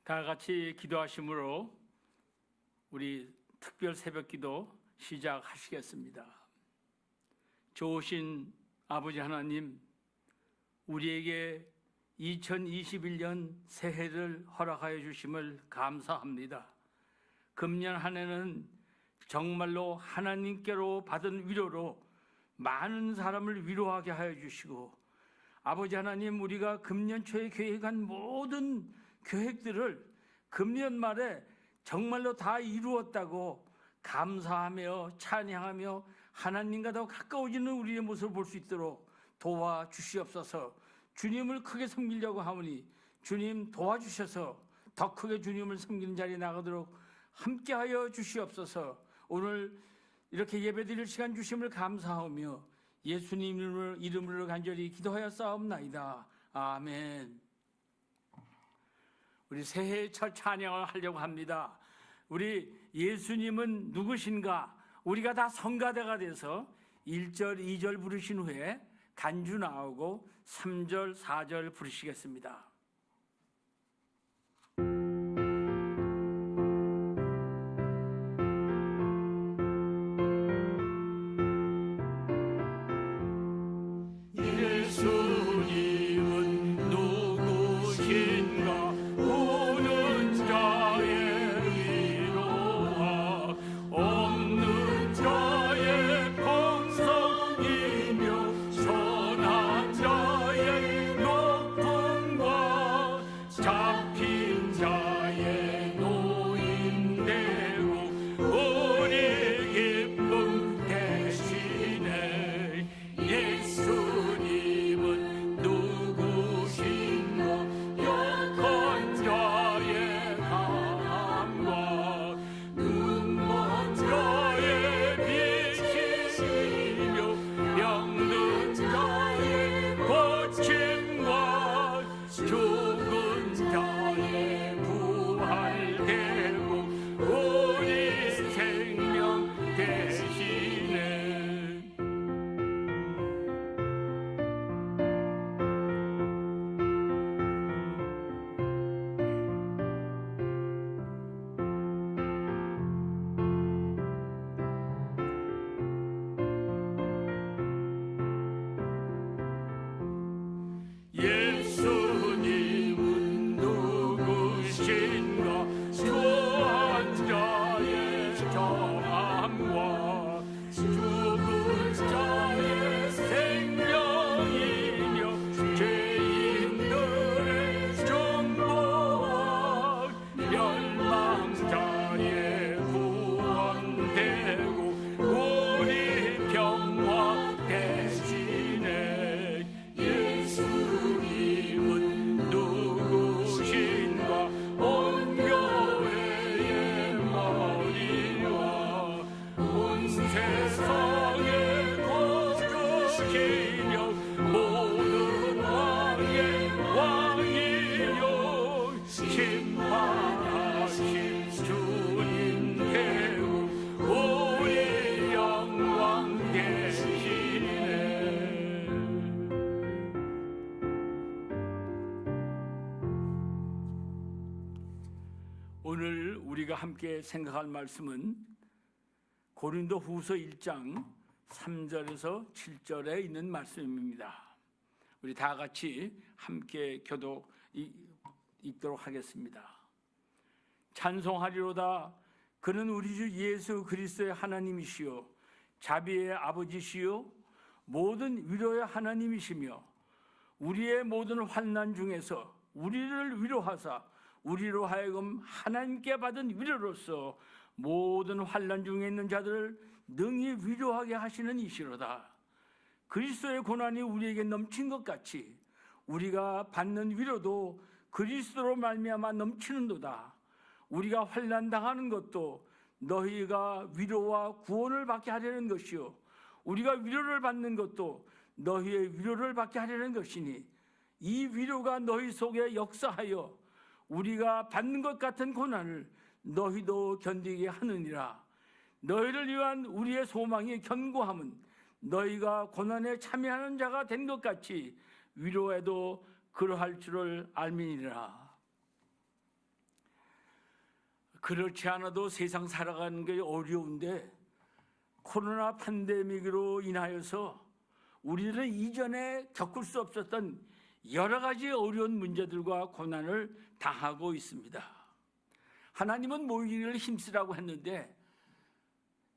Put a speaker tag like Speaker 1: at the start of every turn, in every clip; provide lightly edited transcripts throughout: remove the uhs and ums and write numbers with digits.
Speaker 1: 다 같이 기도하심으로 우리 특별 새벽기도 시작하시겠습니다. 좋으신 아버지 하나님, 우리에게 2021년 새해를 허락하여 주심을 감사합니다. 금년 한 해는 정말로 하나님께로 받은 위로로 많은 사람을 위로하게 하여 주시고, 아버지 하나님, 우리가 금년 초에 계획한 모든 계획들을 금년 말에 정말로 다 이루었다고 감사하며 찬양하며 하나님과 더 가까워지는 우리의 모습을 볼 수 있도록 도와주시옵소서. 주님을 크게 섬기려고 하오니 주님 도와주셔서 더 크게 주님을 섬기는 자리에 나가도록 함께하여 주시옵소서. 오늘 이렇게 예배드릴 시간 주심을 감사하며 예수님 이름으로 간절히 기도하여 싸움나이다. 아멘. 우리 새해 첫 찬양을 하려고 합니다. 우리 예수님은 누구신가? 우리가 다 성가대가 돼서 1절, 2절 부르신 후에 간주 나오고 3절, 4절 부르시겠습니다. 오늘 우리가 함께 생각할 말씀은 고린도후서 1장 3절에서 7절에 있는 말씀입니다. 우리 다 같이 함께 교독 읽도록 하겠습니다. 찬송하리로다. 그는 우리 주 예수 그리스도의 하나님이시요 자비의 아버지시요 모든 위로의 하나님이시며 우리의 모든 환난 중에서 우리를 위로하사 우리로 하여금 하나님께 받은 위로로서 모든 환난 중에 있는 자들을 능히 위로하게 하시는 이시로다. 그리스도의 고난이 우리에게 넘친 것 같이 우리가 받는 위로도 그리스도로 말미암아 넘치는도다. 우리가 환난 당하는 것도 너희가 위로와 구원을 받게 하려는 것이요 우리가 위로를 받는 것도 너희의 위로를 받게 하려는 것이니 이 위로가 너희 속에 역사하여 우리가 받는 것 같은 고난을 너희도 견디게 하느니라. 너희를 위한 우리의 소망이 견고함은 너희가 고난에 참여하는 자가 된 것 같이 위로에도 그러할 줄을 알미니라. 그렇지 않아도 세상 살아가는 게 어려운데 코로나 팬데믹으로 인하여서 우리는 이전에 겪을 수 없었던 여러 가지 어려운 문제들과 고난을 당하고 있습니다. 하나님은 모이기를 힘쓰라고 했는데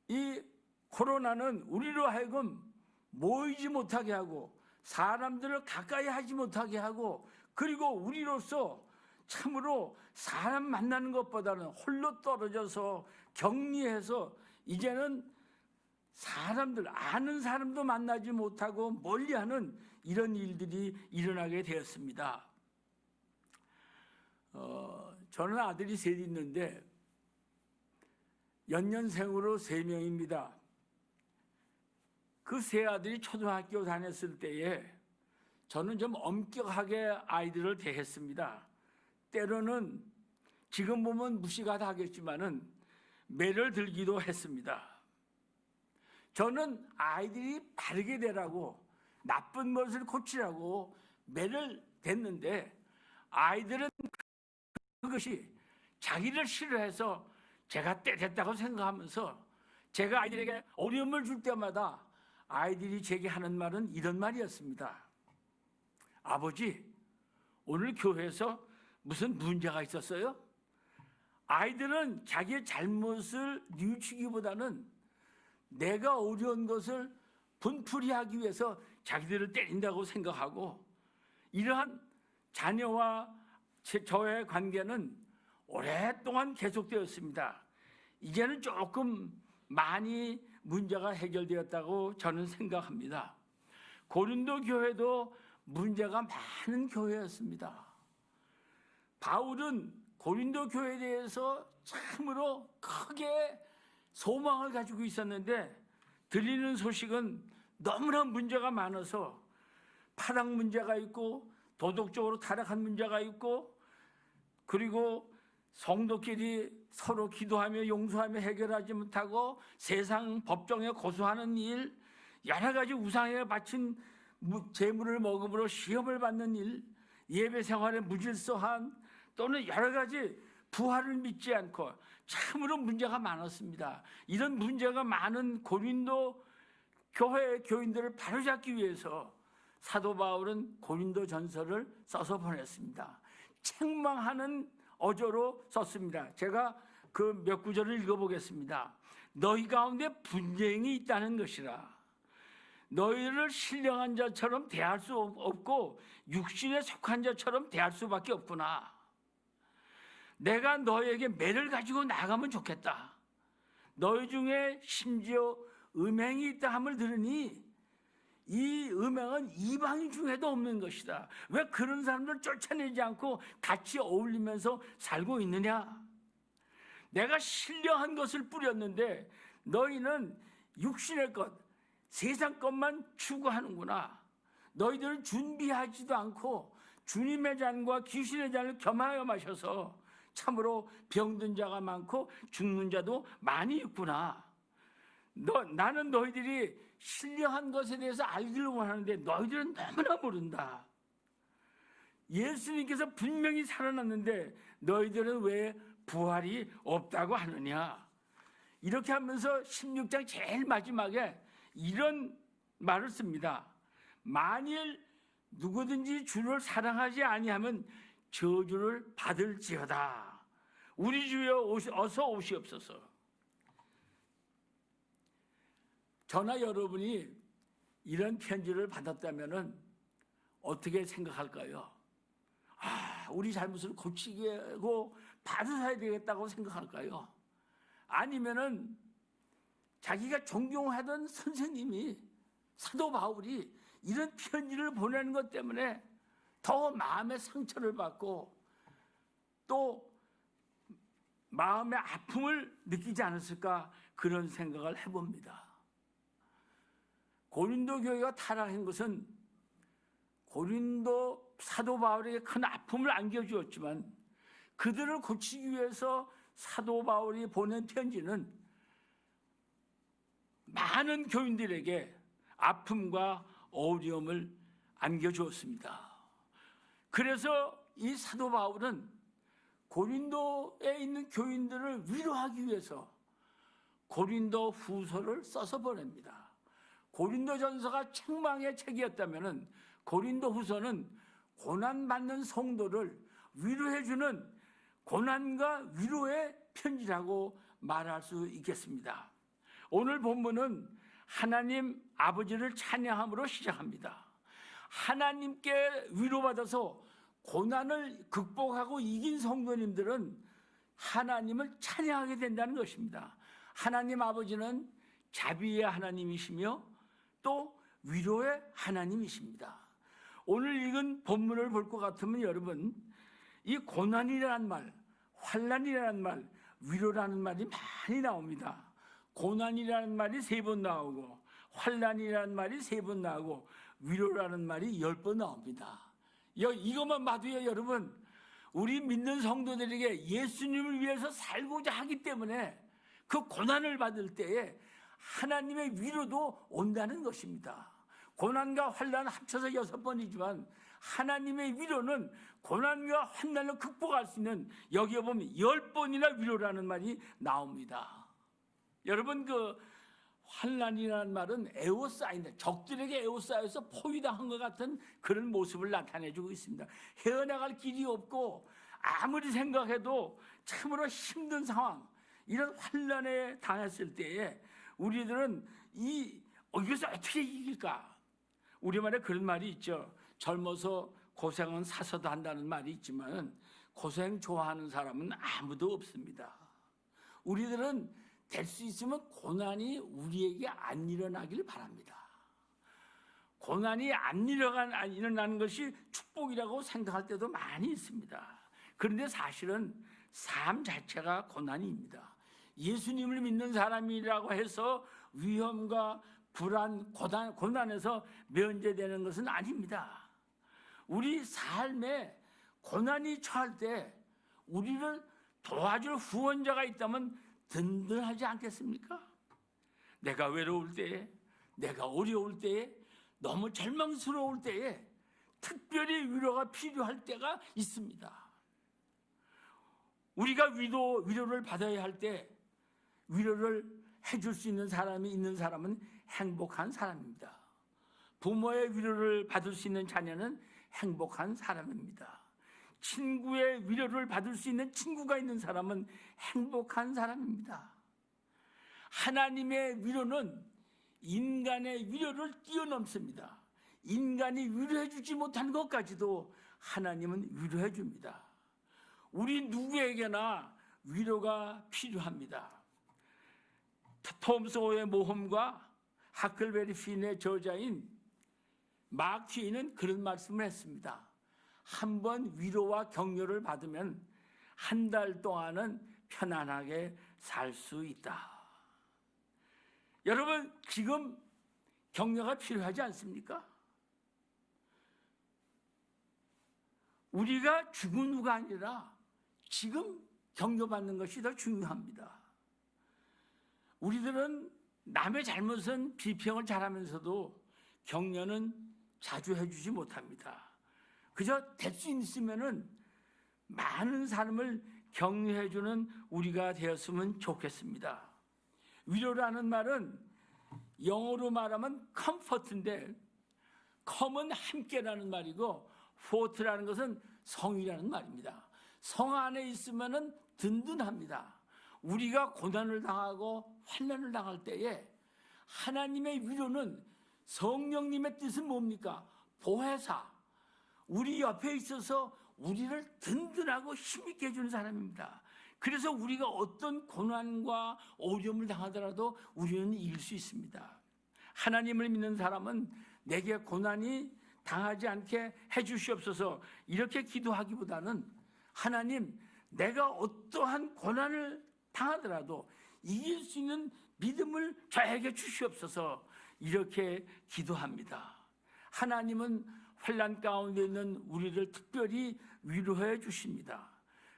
Speaker 1: 이 코로나는 우리로 하여금 모이지 못하게 하고 사람들을 가까이 하지 못하게 하고 그리고 우리로서 참으로 사람 만나는 것보다는 홀로 떨어져서 격리해서 이제는 사람들, 아는 사람도 만나지 못하고 멀리하는 이런 일들이 일어나게 되었습니다. 저는 아들이 셋 있는데 연년생으로 3명입니다. 그 세 아들이 초등학교 다녔을 때에 저는 좀 엄격하게 아이들을 대했습니다. 때로는 지금 보면 무시가 다 하겠지만은 매를 들기도 했습니다. 저는 아이들이 바르게 되라고 나쁜 것을 고치라고 매를 댔는데 아이들은 그것이 자기를 싫어해서 제가 때 됐다고 생각하면서 제가 아이들에게 어려움을 줄 때마다 아이들이 제게 하는 말은 이런 말이었습니다. 아버지, 오늘 교회에서 무슨 문제가 있었어요? 아이들은 자기의 잘못을 뉘우치기보다는 내가 어려운 것을 분풀이하기 위해서 자기들을 때린다고 생각하고 이러한 자녀와 저의 관계는 오랫동안 계속되었습니다. 이제는 조금 많이 문제가 해결되었다고 저는 생각합니다. 고린도 교회도 문제가 많은 교회였습니다. 바울은 고린도 교회에 대해서 참으로 크게 소망을 가지고 있었는데 들리는 소식은 너무나 문제가 많아서 파락 문제가 있고 도덕적으로 타락한 문제가 있고 그리고 성도끼리 서로 기도하며 용서하며 해결하지 못하고 세상 법정에 고소하는 일, 여러 가지 우상에 바친 재물을 먹음으로 시험을 받는 일, 예배 생활의 무질서함 또는 여러 가지 부활을 믿지 않고 참으로 문제가 많았습니다. 이런 문제가 많은 고린도 교회 교인들을 바로잡기 위해서 사도 바울은 고린도 전서를 써서 보냈습니다. 책망하는 어조로 썼습니다. 제가 그 몇 구절을 읽어보겠습니다. 너희 가운데 분쟁이 있다는 것이라. 너희를 신령한 자처럼 대할 수 없고 육신에 속한 자처럼 대할 수밖에 없구나. 내가 너희에게 매를 가지고 나가면 좋겠다. 너희 중에 심지어 음행이 있다 함을 들으니 이 음행은 이방인 중에도 없는 것이다. 왜 그런 사람들 쫓아내지 않고 같이 어울리면서 살고 있느냐? 내가 신령한 것을 뿌렸는데 너희는 육신의 것, 세상 것만 추구하는구나. 너희들은 준비하지도 않고 주님의 잔과 귀신의 잔을 겸하여 마셔서 참으로 병든 자가 많고 죽는 자도 많이 있구나. 나는 너희들이 신령한 것에 대해서 알기를 원하는데 너희들은 너무나 모른다. 예수님께서 분명히 살아났는데 너희들은 왜 부활이 없다고 하느냐. 이렇게 하면서 16장 제일 마지막에 이런 말을 씁니다. 만일 누구든지 주를 사랑하지 아니하면 저주를 받을지어다. 우리 주여 어서 오시옵소서. 저나 여러분이 이런 편지를 받았다면 어떻게 생각할까요? 우리 잘못을 고치고 받아야 되겠다고 생각할까요? 아니면은 자기가 존경하던 선생님이 사도 바울이 이런 편지를 보내는 것 때문에 더 마음의 상처를 받고 또 마음의 아픔을 느끼지 않았을까 그런 생각을 해봅니다. 고린도 교회가 타락한 것은 고린도 사도 바울에게 큰 아픔을 안겨주었지만 그들을 고치기 위해서 사도 바울이 보낸 편지는 많은 교인들에게 아픔과 어려움을 안겨주었습니다. 그래서 이 사도 바울은 고린도에 있는 교인들을 위로하기 위해서 고린도 후서를 써서 보냅니다. 고린도 전서가 책망의 책이었다면 고린도 후서는 고난받는 성도를 위로해주는 고난과 위로의 편지라고 말할 수 있겠습니다. 오늘 본문은 하나님 아버지를 찬양함으로 시작합니다. 하나님께 위로받아서 고난을 극복하고 이긴 성도님들은 하나님을 찬양하게 된다는 것입니다. 하나님 아버지는 자비의 하나님이시며 또 위로의 하나님이십니다. 오늘 읽은 본문을 볼 것 같으면 여러분, 이 고난이라는 말, 환난이라는 말, 위로라는 말이 많이 나옵니다. 고난이라는 말이 3번 나오고 환난이라는 말이 3번 나오고 위로라는 말이 10번 나옵니다. 이것만 봐도요, 여러분, 우리 믿는 성도들에게 예수님을 위해서 살고자 하기 때문에 그 고난을 받을 때에 하나님의 위로도 온다는 것입니다. 고난과 환난 합쳐서 6번이지만 하나님의 위로는 고난과 환난을 극복할 수 있는, 여기에 보면 10번이나 위로라는 말이 나옵니다. 여러분, 그 환난이라는 말은 에워싸인다, 적들에게 에워싸여서 포위당한 것 같은 그런 모습을 나타내주고 있습니다. 헤어나갈 길이 없고 아무리 생각해도 참으로 힘든 상황, 이런 환난에 당했을 때에 우리들은 이것을 어떻게 이길까? 우리말에 그런 말이 있죠. 젊어서 고생은 사서도 한다는 말이 있지만 고생 좋아하는 사람은 아무도 없습니다. 우리들은 될 수 있으면 고난이 우리에게 안 일어나길 바랍니다. 고난이 안 일어나는 것이 축복이라고 생각할 때도 많이 있습니다. 그런데 사실은 삶 자체가 고난입니다. 예수님을 믿는 사람이라고 해서 위험과 불안, 고난에서 면제되는 것은 아닙니다. 우리 삶에 고난이 처할 때 우리를 도와줄 후원자가 있다면 든든하지 않겠습니까? 내가 외로울 때에, 내가 어려울 때에, 너무 절망스러울 때에 특별히 위로가 필요할 때가 있습니다. 우리가 위로를 받아야 할 때 위로를 해줄 수 있는 사람은 행복한 사람입니다. 부모의 위로를 받을 수 있는 자녀는 행복한 사람입니다. 친구의 위로를 받을 수 있는 친구가 있는 사람은 행복한 사람입니다. 하나님의 위로는 인간의 위로를 뛰어넘습니다. 인간이 위로해 주지 못한 것까지도 하나님은 위로해 줍니다. 우리 누구에게나 위로가 필요합니다. 톰 소어의 모험과 하클베리 핀의 저자인 막 트웨인은 그런 말씀을 했습니다. 한 번 위로와 격려를 받으면 한 달 동안은 편안하게 살 수 있다. 여러분, 지금 격려가 필요하지 않습니까? 우리가 죽은 후가 아니라 지금 격려받는 것이 더 중요합니다. 우리들은 남의 잘못은 비평을 잘하면서도 격려는 자주 해주지 못합니다. 그저 될 수 있으면은 많은 사람을 격려해주는 우리가 되었으면 좋겠습니다. 위로라는 말은 영어로 말하면 comfort인데, com은 함께라는 말이고 fort라는 것은 성이라는 말입니다. 성 안에 있으면은 든든합니다. 우리가 고난을 당하고 환난을 당할 때에 하나님의 위로는, 성령님의 뜻은 뭡니까? 보혜사, 우리 옆에 있어서 우리를 든든하고 힘있게 해주는 사람입니다. 그래서 우리가 어떤 고난과 어려움을 당하더라도 우리는 이길 수 있습니다. 하나님을 믿는 사람은 내게 고난이 당하지 않게 해주시옵소서 이렇게 기도하기보다는, 하나님, 내가 어떠한 고난을 당하더라도 이길 수 있는 믿음을 저에게 주시옵소서 이렇게 기도합니다. 하나님은 환난 가운데 있는 우리를 특별히 위로해 주십니다.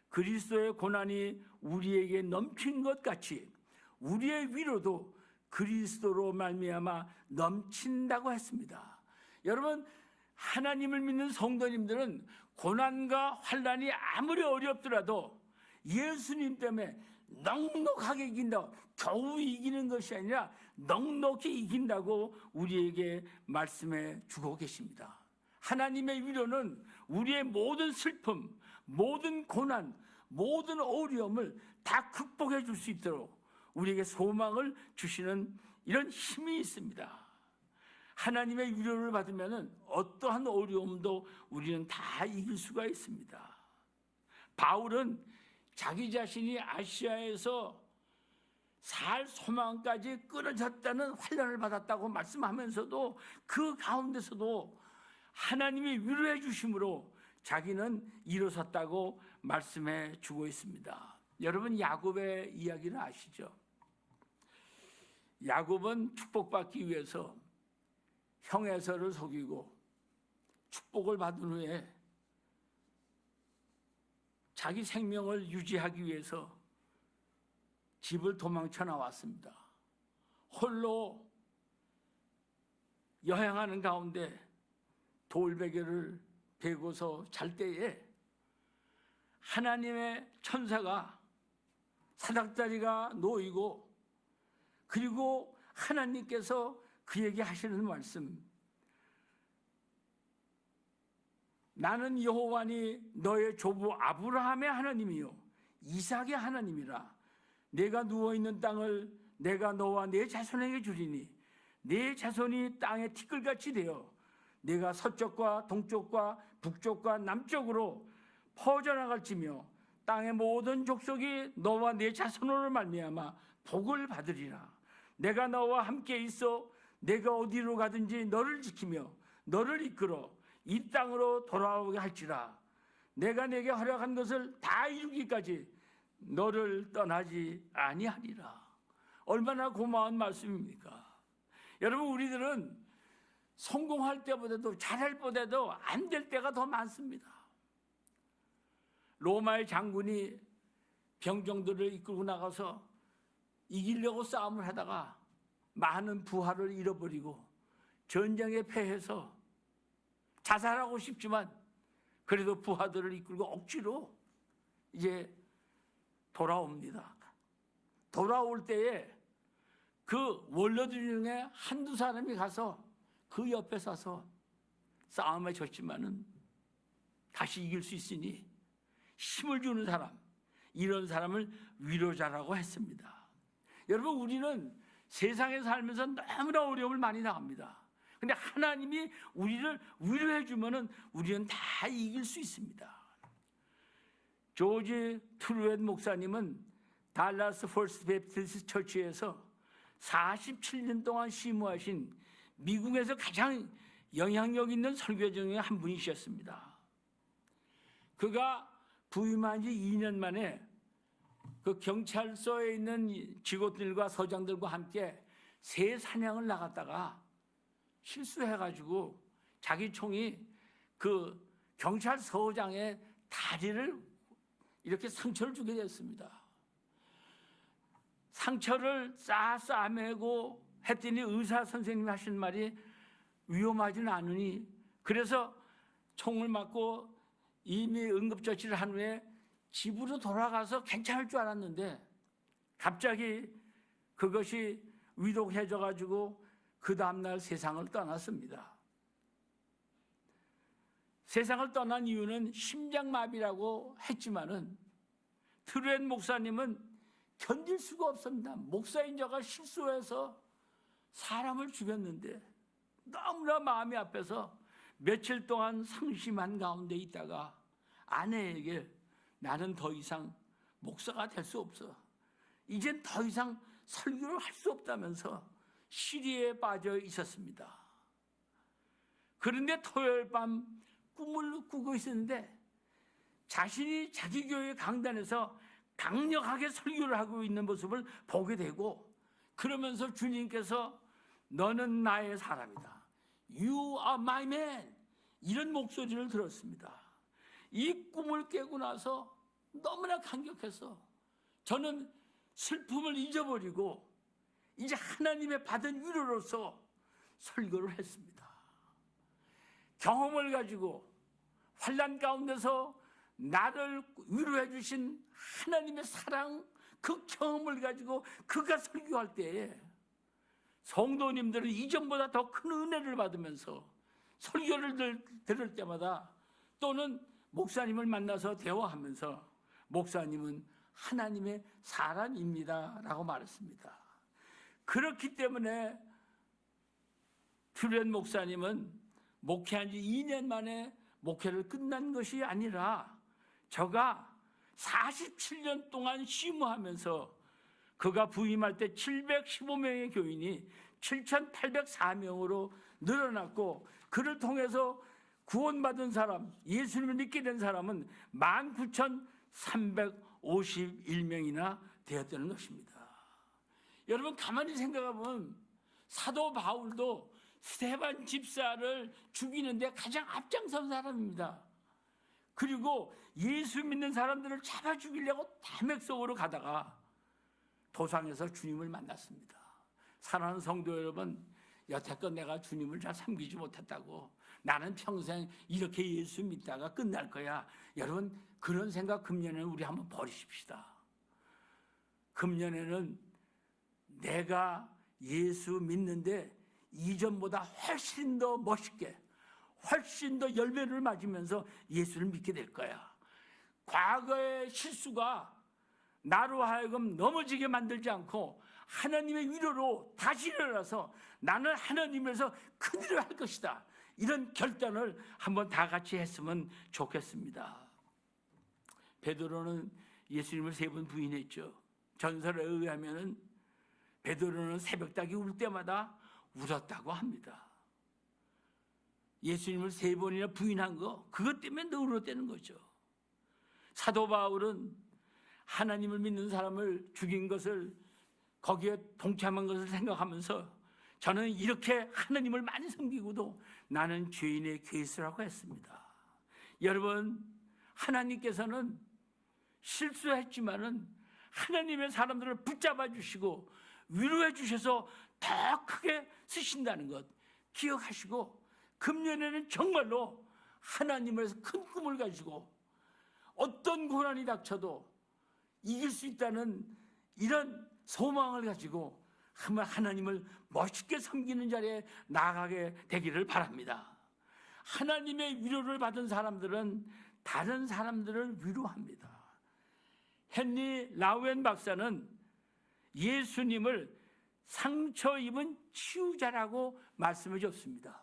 Speaker 1: 그리스도의 고난이 우리에게 넘친 것 같이 우리의 위로도 그리스도로 말미암아 넘친다고 했습니다. 여러분, 하나님을 믿는 성도님들은 고난과 환난이 아무리 어렵더라도 예수님 때문에 넉넉하게 이긴다고, 겨우 이기는 것이 아니라 넉넉히 이긴다고 우리에게 말씀해 주고 계십니다. 하나님의 위로는 우리의 모든 슬픔, 모든 고난, 모든 어려움을 다 극복해 줄 수 있도록 우리에게 소망을 주시는 이런 힘이 있습니다. 하나님의 위로를 받으면 어떠한 어려움도 우리는 다 이길 수가 있습니다. 바울은 자기 자신이 아시아에서 살 소망까지 끊어졌다는 환난을 받았다고 말씀하면서도 그 가운데서도 하나님이 위로해 주심으로 자기는 일어섰다고 말씀해 주고 있습니다. 여러분, 야곱의 이야기는 아시죠? 야곱은 축복받기 위해서 형 에서를 속이고 축복을 받은 후에 자기 생명을 유지하기 위해서 집을 도망쳐 나왔습니다. 홀로 여행하는 가운데 돌베개를 베고서 잘 때에 하나님의 천사가 사닥다리가 놓이고, 그리고 하나님께서 그에게 하시는 말씀, 나는 여호와니 너의 조부 아브라함의 하나님이요 이삭의 하나님이라. 내가 누워있는 땅을 내가 너와 내 자손에게 주리니 내 자손이 땅의 티끌같이 되어 내가 서쪽과 동쪽과 북쪽과 남쪽으로 퍼져나갈지며 땅의 모든 족속이 너와 내 자손으로 말미암아 복을 받으리라. 내가 너와 함께 있어 내가 어디로 가든지 너를 지키며 너를 이끌어 이 땅으로 돌아오게 할지라. 내가 내게 허락한 것을 다 이루기까지 너를 떠나지 아니하리라. 얼마나 고마운 말씀입니까? 여러분, 우리들은 성공할 때보다도 잘할 때보다도 안 될 때가 더 많습니다. 로마의 장군이 병정들을 이끌고 나가서 이기려고 싸움을 하다가 많은 부하를 잃어버리고 전쟁에 패해서 자살하고 싶지만 그래도 부하들을 이끌고 억지로 이제 돌아옵니다. 돌아올 때에 그 원로들 중에 한두 사람이 가서 그 옆에 서서 싸움에 졌지만은 다시 이길 수 있으니 힘을 주는 사람, 이런 사람을 위로자라고 했습니다. 여러분, 우리는 세상에 살면서 너무나 어려움을 많이 당합니다. 근데 하나님이 우리를 위로해 주면은 우리는 다 이길 수 있습니다. 조지 트루엣 목사님은 달라스 퍼스트 베프티스트 처치에서 47년 동안 심무하신 미국에서 가장 영향력 있는 설교자 중에 한 분이셨습니다. 그가 부임한 지 2년 만에 그 경찰서에 있는 직원들과 서장들과 함께 새 사냥을 나갔다가 실수해가지고 자기 총이 그 경찰서장의 다리를 이렇게 상처를 주게 됐습니다. 상처를 싸매고 했더니 의사 선생님이 하신 말이 위험하지는 않으니, 그래서 총을 맞고 이미 응급조치를 한 후에 집으로 돌아가서 괜찮을 줄 알았는데 갑자기 그것이 위독해져가지고 그 다음날 세상을 떠났습니다. 세상을 떠난 이유는 심장마비라고 했지만은 트루엣 목사님은 견딜 수가 없습니다. 목사인 자가 실수해서 사람을 죽였는데 너무나 마음이 아파서 며칠 동안 상심한 가운데 있다가 아내에게 나는 더 이상 목사가 될 수 없어, 이젠 더 이상 설교를 할 수 없다면서 시리에 빠져 있었습니다. 그런데 토요일 밤 꿈을 꾸고 있었는데 자신이 자기 교회 강단에서 강력하게 설교를 하고 있는 모습을 보게 되고, 그러면서 주님께서 너는 나의 사람이다, You are my man, 이런 목소리를 들었습니다. 이 꿈을 깨고 나서 너무나 감격해서 저는 슬픔을 잊어버리고 이제 하나님의 받은 위로로서 설교를 했습니다. 경험을 가지고 환난 가운데서 나를 위로해 주신 하나님의 사랑, 그 경험을 가지고 그가 설교할 때에 성도님들은 이전보다 더 큰 은혜를 받으면서 설교를 들을 때마다, 또는 목사님을 만나서 대화하면서 목사님은 하나님의 사람입니다 라고 말했습니다. 그렇기 때문에 퓨렌 목사님은 목회한 지 2년 만에 목회를 끝난 것이 아니라 저가 47년 동안 심호하면서 그가 부임할 때 715명의 교인이 7,804명으로 늘어났고, 그를 통해서 구원받은 사람, 예수님을 믿게 된 사람은 19,351명이나 되었다는 것입니다. 여러분, 가만히 생각해보면 사도 바울도 스데반 집사를 죽이는데 가장 앞장선 사람입니다. 그리고 예수 믿는 사람들을 잡아 죽이려고 담액성으로 가다가 도상에서 주님을 만났습니다. 사랑하는 성도 여러분, 여태껏 내가 주님을 잘 섬기지 못했다고, 나는 평생 이렇게 예수 믿다가 끝날 거야, 여러분 그런 생각 금년에는 우리 한번 버리십시다. 금년에는 내가 예수 믿는데 이전보다 훨씬 더 멋있게, 훨씬 더 열매를 맞으면서 예수를 믿게 될 거야. 과거의 실수가 나로 하여금 넘어지게 만들지 않고 하나님의 위로로 다시 일어나서 나는 하나님에서 큰 일을 할 것이다, 이런 결단을 한번 다 같이 했으면 좋겠습니다. 베드로는 예수님을 3번 부인했죠. 전설에 의하면 베드로는 새벽닭이 울 때마다 울었다고 합니다. 예수님을 3번이나 부인한 거, 그것 때문에 너 울었다는 거죠. 사도 바울은 하나님을 믿는 사람을 죽인 것을, 거기에 동참한 것을 생각하면서 저는 이렇게 하나님을 많이 섬기고도 나는 죄인의 괴수라고 했습니다. 여러분, 하나님께서는 실수했지만은 하나님의 사람들을 붙잡아 주시고 위로해 주셔서 더 크게 쓰신다는 것 기억하시고, 금년에는 정말로 하나님에서 큰 꿈을 가지고 어떤 고난이 닥쳐도 이길 수 있다는 이런 소망을 가지고 한번 하나님을 멋있게 섬기는 자리에 나아가게 되기를 바랍니다. 하나님의 위로를 받은 사람들은 다른 사람들을 위로합니다. 헨리 라우엔 박사는 예수님을 상처 입은 치유자라고 말씀해 줬습니다.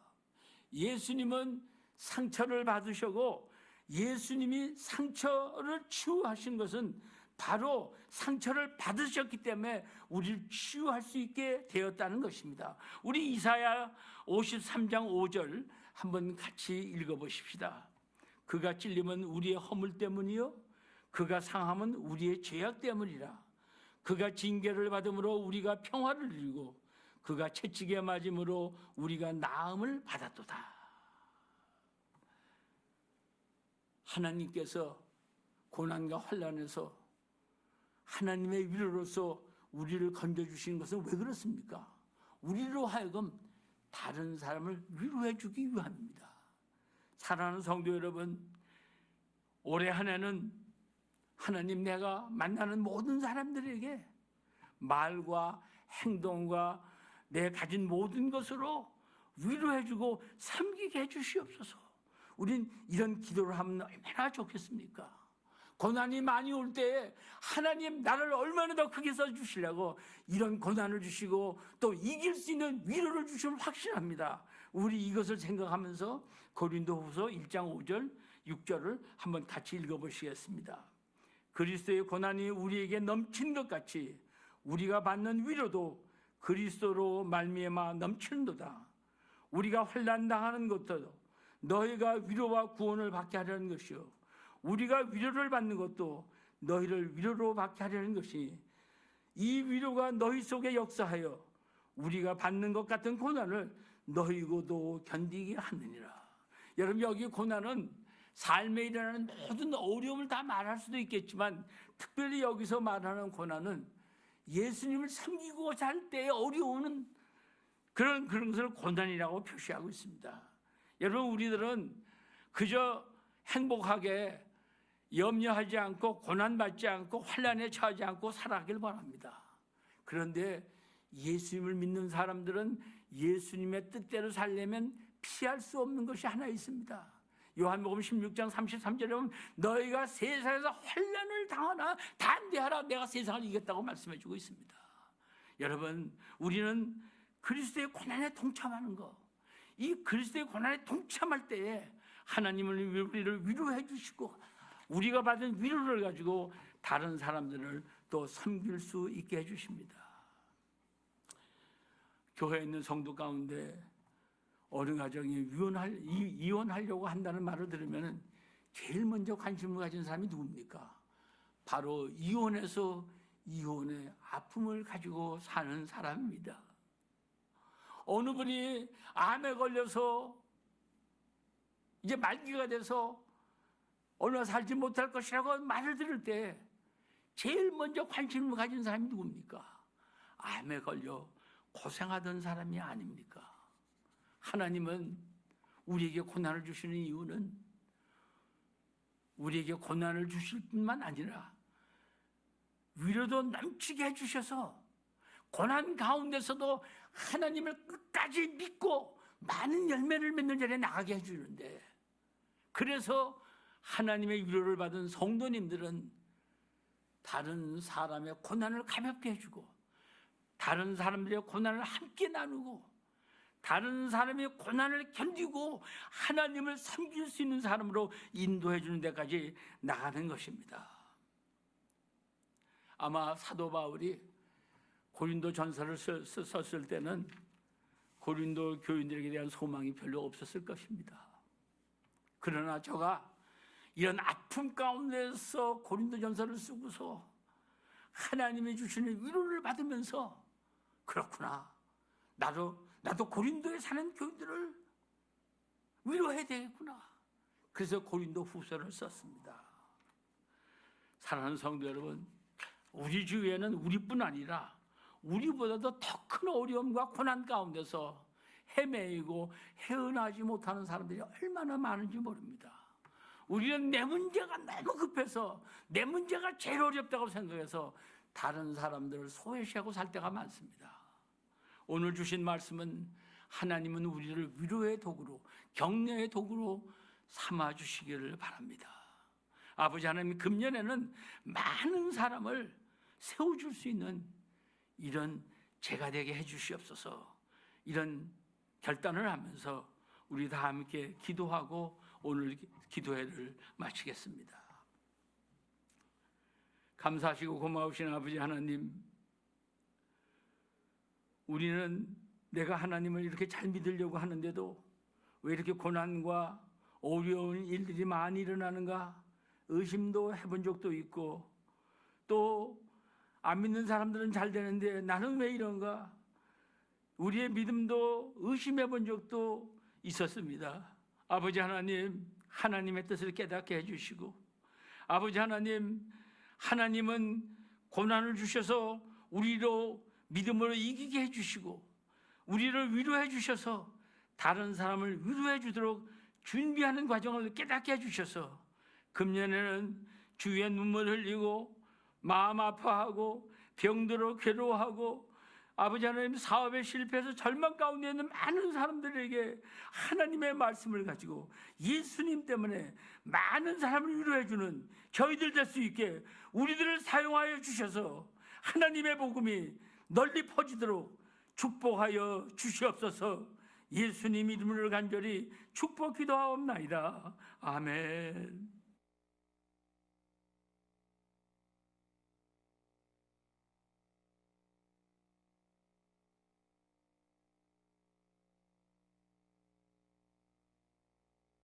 Speaker 1: 예수님은 상처를 받으시고 예수님이 상처를 치유하신 것은 바로 상처를 받으셨기 때문에 우리를 치유할 수 있게 되었다는 것입니다. 우리 이사야 53장 5절 한번 같이 읽어보십시다. 그가 찔림은 우리의 허물 때문이요 그가 상함은 우리의 죄악 때문이라. 그가 징계를 받음으로 우리가 평화를 누리고 그가 채찍에 맞음으로 우리가 나음을 받았도다. 하나님께서 고난과 환난에서 하나님의 위로로서 우리를 건져주신 것은 왜 그렇습니까? 우리로 하여금 다른 사람을 위로해 주기 위함입니다. 사랑하는 성도 여러분, 올해 한 해는 하나님, 내가 만나는 모든 사람들에게 말과 행동과 내 가진 모든 것으로 위로해 주고 섬기게 해 주시옵소서. 우린 이런 기도를 하면 얼마나 좋겠습니까? 고난이 많이 올 때에 하나님, 나를 얼마나 더 크게 써주시려고 이런 고난을 주시고 또 이길 수 있는 위로를 주심을 확신합니다. 우리 이것을 생각하면서 고린도후서 1장 5절 6절을 한번 같이 읽어보시겠습니다. 그리스도의 고난이 우리에게 넘친 것 같이 우리가 받는 위로도 그리스도로 말미암아 넘치는도다. 우리가 환난 당하는 것도 너희가 위로와 구원을 받게 하려는 것이요 우리가 위로를 받는 것도 너희를 위로로 받게 하려는 것이, 이 위로가 너희 속에 역사하여 우리가 받는 것 같은 고난을 너희고도 견디게 하느니라. 여러분, 여기 고난은 삶에 일어나는 모든 어려움을 다 말할 수도 있겠지만 특별히 여기서 말하는 고난은 예수님을 섬기고 살 때의 어려움은 그런 것을 고난이라고 표시하고 있습니다. 여러분, 우리들은 그저 행복하게 염려하지 않고 고난받지 않고 환난에 처하지 않고 살아가길 바랍니다. 그런데 예수님을 믿는 사람들은 예수님의 뜻대로 살려면 피할 수 없는 것이 하나 있습니다. 요한복음 16장 33절에 보면 너희가 세상에서 환난을 당하나 담대하라, 내가 세상을 이겼다고 말씀해주고 있습니다. 여러분, 우리는 그리스도의 고난에 동참하는 것, 이 그리스도의 고난에 동참할 때에 하나님은 우리를 위로해 주시고 우리가 받은 위로를 가지고 다른 사람들을 또 섬길 수 있게 해주십니다. 교회에 있는 성도 가운데 어느 가정이 이혼하려고 한다는 말을 들으면 제일 먼저 관심을 가진 사람이 누굽니까? 바로 이혼해서 이혼의 아픔을 가지고 사는 사람입니다. 어느 분이 암에 걸려서 이제 말기가 돼서 얼마 살지 못할 것이라고 말을 들을 때 제일 먼저 관심을 가진 사람이 누굽니까? 암에 걸려 고생하던 사람이 아닙니까? 하나님은 우리에게 고난을 주시는 이유는 우리에게 고난을 주실 뿐만 아니라 위로도 넘치게 해주셔서 고난 가운데서도 하나님을 끝까지 믿고 많은 열매를 맺는 자리에 나가게 해주는데, 그래서 하나님의 위로를 받은 성도님들은 다른 사람의 고난을 가볍게 해주고 다른 사람들의 고난을 함께 나누고 다른 사람의 고난을 견디고 하나님을 섬길 수 있는 사람으로 인도해 주는 데까지 나가는 것입니다. 아마 사도 바울이 고린도 전서를 썼을 때는 고린도 교인들에게 대한 소망이 별로 없었을 것입니다. 그러나 저가 이런 아픔 가운데서 고린도 전서를 쓰고서 하나님이 주시는 위로를 받으면서 그렇구나, 나도 고린도에 사는 교인들을 위로해야 되겠구나. 그래서 고린도 후서를 썼습니다. 사랑하는 성도 여러분, 우리 주위에는 우리뿐 아니라 우리보다도 더 큰 어려움과 고난 가운데서 헤매이고 헤어나지 못하는 사람들이 얼마나 많은지 모릅니다. 우리는 내 문제가 너무 급해서 내 문제가 제일 어렵다고 생각해서 다른 사람들을 소외시하고 살 때가 많습니다. 오늘 주신 말씀은 하나님은 우리를 위로의 도구로, 격려의 도구로 삼아주시기를 바랍니다. 아버지 하나님, 금년에는 많은 사람을 세워줄 수 있는 이런 제가 되게 해주시옵소서. 이런 결단을 하면서 우리 다 함께 기도하고 오늘 기도회를 마치겠습니다. 감사하시고 고마우신 아버지 하나님, 우리는 내가 하나님을 이렇게 잘 믿으려고 하는데도 왜 이렇게 고난과 어려운 일들이 많이 일어나는가 의심도 해본 적도 있고, 또 안 믿는 사람들은 잘 되는데 나는 왜 이런가, 우리의 믿음도 의심해 본 적도 있었습니다. 아버지 하나님, 하나님의 뜻을 깨닫게 해주시고, 아버지 하나님, 하나님은 고난을 주셔서 우리로 믿음으로 이기게 해주시고 우리를 위로해 주셔서 다른 사람을 위로해 주도록 준비하는 과정을 깨닫게 해주셔서 금년에는 주위에 눈물 흘리고 마음 아파하고 병들어 괴로워하고 아버지 하나님 사업에 실패해서 절망 가운데 있는 많은 사람들에게 하나님의 말씀을 가지고 예수님 때문에 많은 사람을 위로해 주는 저희들 될 수 있게 우리들을 사용하여 주셔서 하나님의 복음이 널리 퍼지도록 축복하여 주시옵소서. 예수님 이름으로 간절히 축복 기도하옵나이다. 아멘.